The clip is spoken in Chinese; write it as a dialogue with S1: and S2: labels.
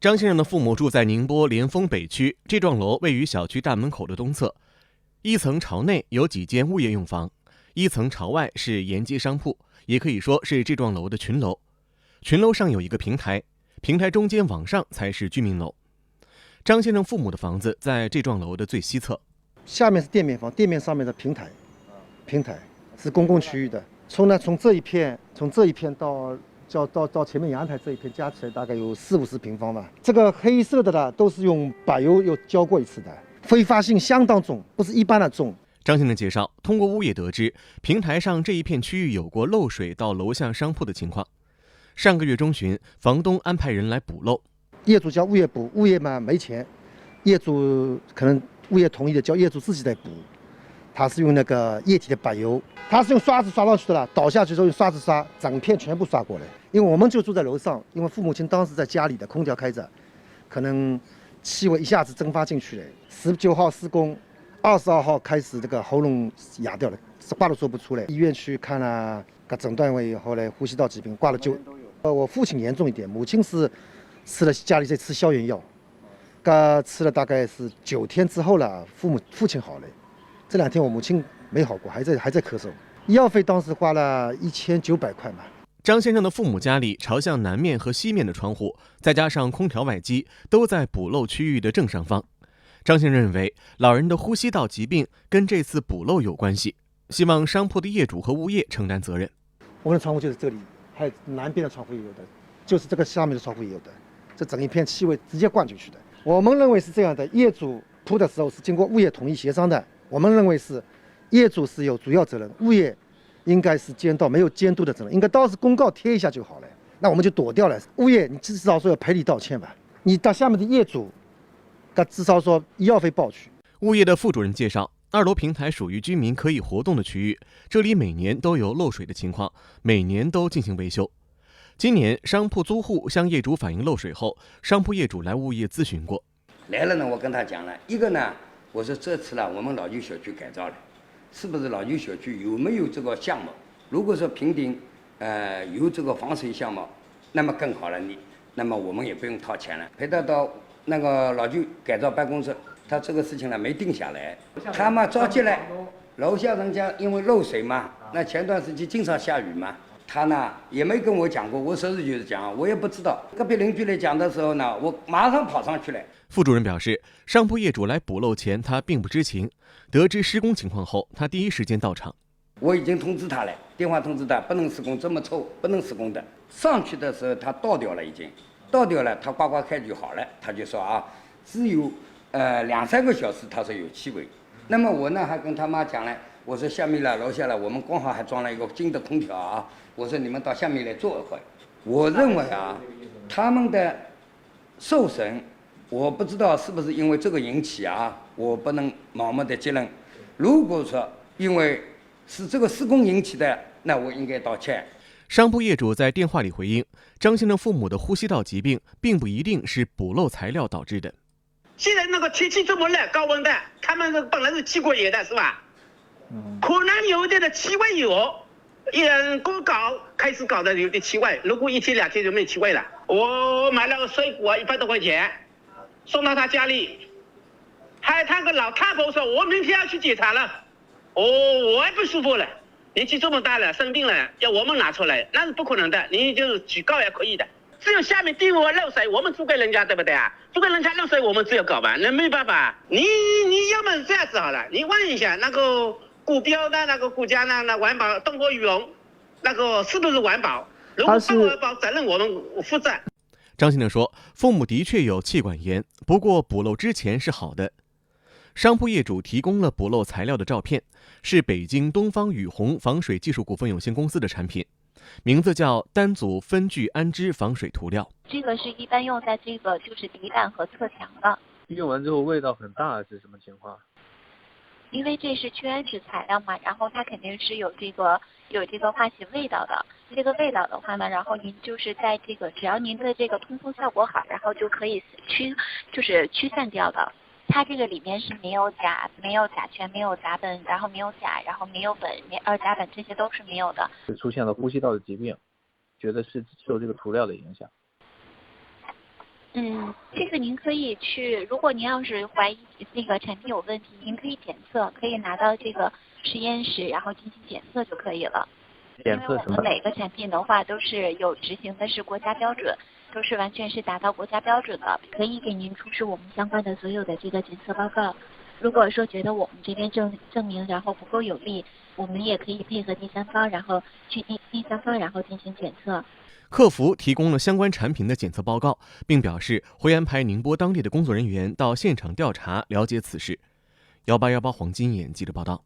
S1: 张先生的父母住在宁波莲峰北区，这幢楼位于小区大门口的东侧，一层朝内有几间物业用房，一层朝外是沿街商铺，也可以说是这幢楼的群楼。群楼上有一个平台，平台中间往上才是居民楼。张先生父母的房子在这幢楼的最西侧，
S2: 下面是店面房，店面上面的平台是公共区域的。从这一片到前面阳台这一片加起来大概有40-50平方吧。这个黑色的呢，都是用柏油又浇过一次的，挥发性相当重，不是一般的重。
S1: 张先生介绍，通过物业得知，平台上这一片区域有过漏水到楼下商铺的情况。上个月中旬，房东安排人来补漏，
S2: 业主叫物业补，物业嘛没钱，业主可能物业同意的，叫业主自己来补。他是用那个液体的柏油，他是用刷子刷上去的了，倒下去之后用刷子刷，整片全部刷过来。因为我们就住在楼上，因为父母亲当时在家里的，空调开着，可能气味一下子蒸发进去了。19号施工，22号开始这个喉咙哑掉了，话都说不出来。医院去看了，诊断为后来呼吸道疾病，挂了9。我父亲严重一点，母亲是吃了家里在吃消炎药，吃了大概是9天之后了，父亲好了。这2天我母亲没好过，还在咳嗽，医药费当时花了1900块嘛。
S1: 张先生的父母家里朝向南面和西面的窗户，再加上空调外机，都在补漏区域的正上方。张先生认为，老人的呼吸道疾病跟这次补漏有关系，希望商铺的业主和物业承担责任。
S2: 我们的窗户就是这里，还有南边的窗户也有的，就是这个下面的窗户也有的，这整一片气味直接灌进去的。我们认为是这样的，业主铺的时候是经过物业同意协商的。我们认为是业主是有主要责任，物业应该是没有监督的责任，应该当时公告贴一下就好了。那我们就躲掉了。物业你至少说要赔礼道歉吧，你到下面的业主，至少说医药费报去。
S1: 物业的副主任介绍，2楼平台属于居民可以活动的区域，这里每年都有漏水的情况，每年都进行维修。今年商铺租户向业主反映漏水后，商铺业主来物业咨询过。
S3: 来了呢，我跟他讲了一个呢。我说这次呢，我们老旧小区改造了，是不是老旧小区有没有这个项目？如果说平顶，有这个防水项目，那么更好了。那么我们也不用掏钱了。陪他到那个老旧改造办公室，他这个事情呢没定下来。他嘛着急了，楼下人家因为漏水嘛，那前段时间经常下雨嘛，他呢也没跟我讲过，我实事求是讲，我也不知道。隔壁邻居来讲的时候呢，我马上跑上去了。
S1: 副主任表示，商铺业主来补漏前，他并不知情。得知施工情况后，他第一时间到场。
S3: 我已经通知他了，电话通知他不能施工，这么臭不能施工的。上去的时候他倒掉了，已经倒掉了，他呱呱开就好了。他就说啊，只有2-3个小时，他说有气味。那么我呢还跟他妈讲了，我说下面了楼下了，我们刚好还装了一个新的空调啊，我说你们到下面来坐一会儿。我认为啊，他们的受损。我不知道是不是因为这个引起啊，我不能盲目的结论。如果说因为是这个施工引起的，那我应该道歉。
S1: 商铺业主在电话里回应，张先生父母的呼吸道疾病并不一定是补漏材料导致的。
S4: 现在那个天气这么热，高温的，他们本来是气过野的，是吧？可能有的气味有，开始搞的有点气味，如果1天2天就没气味了。我买了个水果100多块钱。送到他家里，还他个老太婆说：“我明天要去检查了，我也不舒服了，年纪这么大了，生病了，要我们拿出来，那是不可能的。你就是举报也可以的，只有下面地窝漏水，我们租给人家，对不对啊？租给人家漏水，我们只有搞完，那没办法。你要么这样子好了，你问一下那个股标的那个国家那环保东方羽绒，那个是不是环保？如果不环保，责任我们负责。”
S1: 张先生说，父母的确有气管炎，不过补漏之前是好的。商铺业主提供了补漏材料的照片，是北京东方雨虹防水技术股份有限公司的产品，名字叫单组分聚氨酯防水涂料。
S5: 这个是一般用在这个就是底板和侧墙的。
S6: 用完之后味道很大是什么情况？
S5: 因为这是去氨酯材料嘛，然后它肯定是有这个化学味道的。这个味道的话呢，然后您就是在这个只要您的这个通风效果好，然后就可以驱散掉的。它这个里面是没有甲醛，没有甲苯，然后没有钾，然后没有苯，甲苯这些都是没有的。
S6: 出现了呼吸道的疾病，觉得是受这个涂料的影响。
S5: 这个您可以去，如果您要是怀疑那个产品有问题，您可以检测，可以拿到这个实验室，然后进行检测就可以了。因为我们每个产品的话都是有执行的是国家标准，都是完全是达到国家标准的，可以给您出示我们相关的所有的这个检测报告。如果说觉得我们这边证明然后不够有力，我们也可以配合第三方，然后去第三方然后进行检测。
S1: 客服提供了相关产品的检测报告，并表示会安排宁波当地的工作人员到现场调查了解此事。1818黄金眼记者报道。